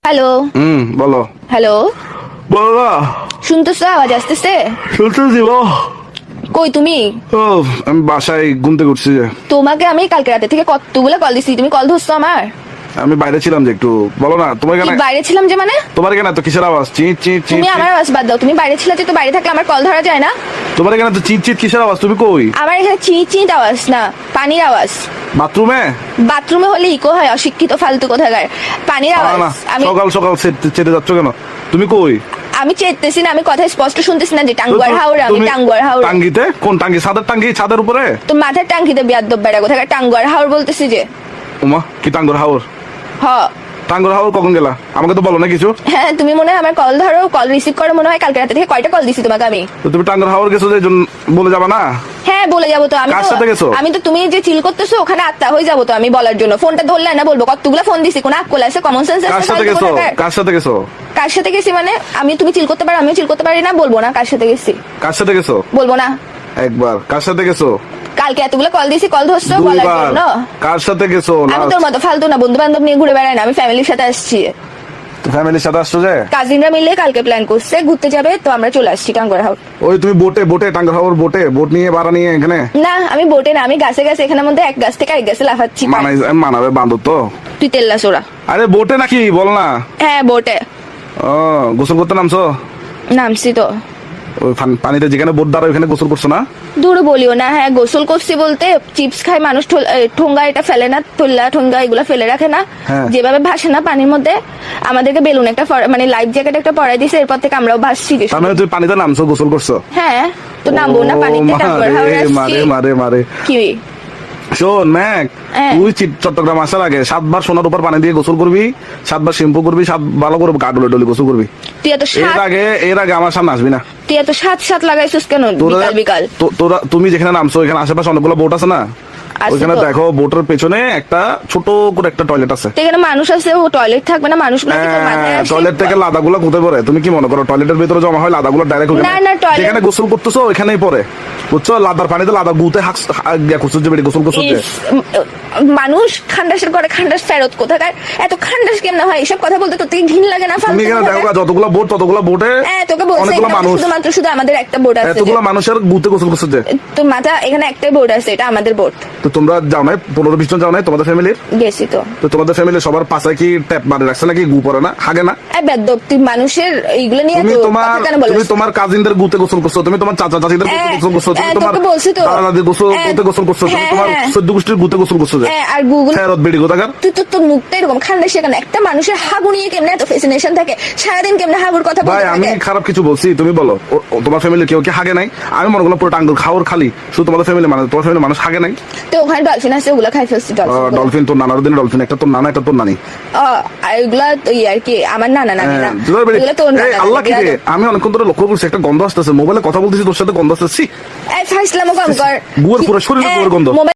Hello. বলো। Hello, বলো না। শুনতেছো? আওয়াজ আসতেছে? শুনতেছি বলো। কই তুমি? ও, আমি বাসায় ঘুমতে করছি যে। তোমাকে আমি কালকে রাতে থেকে কতগুলো কল দিছি, তুমি কল ধরছো আমার? আমি বাইরে ছিলাম যে একটু। বলো না তোমার কি কেন, বাইরে ছিলাম যে মানে? তোমার কেন তো কিসের আওয়াজ? চিট চিট চিট তুমি আমার আওয়াজ বাদ দাও, তুমি বাইরে ছিলে যে, তো বাইরে থাকলে আমার কল ধরা যায় না? তোমার কেন তো চিট চিট কিসের আওয়াজ? তুমি কই? আমার এখানে চিট চিট আওয়াজ না, পানির আওয়াজ। বাথরুমে? বাথরুমে হলে ইকো হয়, অশিক্ষিত ফালতু কোথাকার। পানির না আওয়াজ। না, আমি সকাল সকাল চেটে যাচ্ছ কেন? তুমি কই? আমি চেতেছি না, আমি কথা স্পষ্ট শুনতেছি না যে টাঙ্গুয়ার হাওড়া, আমি তুমি টাঙ্গুয়ার হাওড়া। টাঙ্গিতে? কোন টাঙ্গি? ছাদের টাঙ্গি? ছাদের উপরে? তো মাথার টাঙ্কিতে বিয়াদ্দব বেড়া কোথাকার টাঙ্গুয়ার হাওড় বলতেছি যে। উমা, কি টাঙ্গর হাওর? হ। টাঙ্গর হাওর কখন গেলা? আমাকে তো বলো না কিছু। হ্যাঁ, তুমি মনে হয় আমার কল ধরো, কল রিসিভ করো মনে হয়। কালকে রাতে থেকে কয়টা কল দিছি তোমাকে আমি? তো তুমি টাঙ্গর হাওর গেছো যে বলে যাবা না? হ্যাঁ বলে যাবো তো আমি। কার সাথে গেছো? আমি তো তুমি যে চিল করতেছো ওখানে আত্মা হয়ে যাবো তো আমি বলার জন্য। ফোনটা ধরলে না বলবো কতগুলো ফোন দিছি, কোন আকল আছে, কমন সেন্স কার আছে? সাথে গেছো? কার সাথে গেছো? কার সাথে গেছি মানে? আমি, তুমি চিল করতে পারো, আমিও চিল করতে পারি না, বলবো না কার সাথে গেছি? কার সাথে গেছো? বলবো না। একবার। কার সাথে গেছো? কালকে এতগুলো কল দিছি, কল ধরছো বলার দুইবার। জন্য। কার সাথে গেছো? আমি তোর মতো ফালতু না, বন্ধু বান্ধব নিয়ে ঘুরে বেড়াই না, আমি ফ্যামিলির সাথে আসছি। ফ্যামিলির সাথে আসছো যে? কাজিনরা মিলে কালকে প্ল্যান করছে ঘুরতে যাবে, তো আমরা চলে আসছি টাঙ্গুয়ার হাওড়। ওই তুমি বোটে টাঙ্গর হাওর বোট নিয়ে ভাড়া নিয়ে এখানে? না আমি বোটে না, আমি গাছে গাছে, এখানের মধ্যে এক গাছ থেকে আরেক গাছে লাফাচ্ছি। মানাবে বান্ধব তো। তুই তেল্লা সোরা। আরে বোটে নাকি বল না? হ্যাঁ বোটে ও, গোসল করতে নামছো? নামছি তো। ওই পানিতে যেখানে বোট দাঁড়া ওখানে গোসল করছো না? দূর বলিও না। হ্যাঁ গোসল করছি বলতে, চিপস খায় মানুষ, ঠোঙ্গা এটা ফেলে না, তোল্লা ঠোঙ্গা এগুলা ফেলে রাখে না, হ্যাঁ। যেভাবে ভাসে না পানির মধ্যে, আমাদেরকে বেলুন একটা মানে লাইফ জ্যাকেট একটা পরাই দিছে, এরপর থেকে আমরাও ভাসছি। তার মানে তুমি পানিতে নামছো, গোসল করছো? হ্যাঁ, তো নামবো না পানিতে? মারে কি শোন ম্যাক, হ্যাঁ। তুই চট্টগ্রাম আসার আগে 7 বার সোনার উপর পানি দিয়ে গোসল করবি, 7 বার শ্যাম্পু করবি, 7 ভালো করে গা ডলে গোসল করবি। তুই এত এর আগে আমার সামনে আসবি না। তুই এত সাত লাগাইছিস কেন বিকাল বিকাল? তোরা তুমি যেখানে নামছো ওইখানে আশেপাশে অনেকগুলো বোট আছে না? ওইখানে দেখো বোটের পেছনে একটা ছোট করে একটা টয়লেট আছে। এখানে মানুষ আছে, ও টয়লেট থাকবে না? মানুষগুলো কি তোর মাথায় আসে? টয়লেট থেকে লাদাগুলো কোথায় পড়ে? তুমি কি মনে করো টয়লেটের ভিতরে জমা হয় লাদাগুলো ডাইরেক্ট না, না, toilet- যেখানে গোসল করতেছো ওইখানেই পড়ে, বুঝছো? লাদার পানিতে লাদা গুতে গোসল করছো যে। মানুষ খান্ডাসের করে খান্ডাস ফেরত কোথাকার? এত খান্ডাস কেমন হয়? এসব কথা বলতে তো তুই ঘিন লাগে না? তুমি এখানে দেখো যতগুলো বোট ততগুলো বোটে তোকে বলছি অনেকগুলো মানুষ, শুধুমাত্র শুধু আমাদের একটা বোট আছে। এতগুলো মানুষের গুতে গোসল করছে যে। তো মাথা এখানে একটাই বোট আছে, এটা আমাদের বোট। তো তোমরা যাও নাই? 15-20 জন যাও নাই তোমাদের ফ্যামিলির? গেছি তো। তো তোমাদের ফ্যামিলির সবার পাশে কি ট্যাপ মারে রাখছে নাকি? গু পড়ে না, হাগে না? বেদ্যপ, তুই মানুষের এইগুলো নিয়ে তুমি তো তোমার কথা কেন বলিস? তুমি তোমার কাজিনদের গুতে গোসল করছো, তুমি তোমার চাচা চাচিদের গুতে গোসল করছো, তুমি তোমার তোকে বলছি তো। দাদা দাদির গুতে গোসল করছো, তুমি তোমার সদ্য গোষ্ঠীর গুতে গোসল করছো যে। আর গুগল ফেরত বেড়ি কোথাকার? তুই তো তোর মুখটা এরকম খান্ডাসে কেন? একটা মানুষের হাগু নিয়ে কেমনে এত ফ্যাসিনেশন থাকে? সারাদিন কেমনে হাগুর কথা ভাই বলতে আমি থাকে? খারাপ কিছু বলছি? তুমি বলো তোমার ফ্যামিলি কেউ কি হাগে নাই? আমি মনে করলাম পুরো টাঙ্গুর খাওয়ার খালি শুধু তোমাদের ফ্যামিলি, মানে তোমার ফ্যামিলি মানুষ হাগে নাই? তো ওখানে ডলফিন আছে, ওগুলা খাই ফেলছি। ডলফিন তোর নানার দিন ডলফিন, একটা তোর নানা একটা তোর নানি। আর এগুলা তো আর কি আমার নানা নানি না, এগুলা তোর নানা। আল্লাহ কি রে, আমি অনেকক্ষণ ধরে লক্ষ্য করছি একটা গন্ধ আসতেছে, মোবাইলে কথা বলতেছি তোর সাথে গন্ধ আসতেছি। ফাইসলামও কম কর। গুয়ের পুরো শরীরে গুয়ের গন্ধ।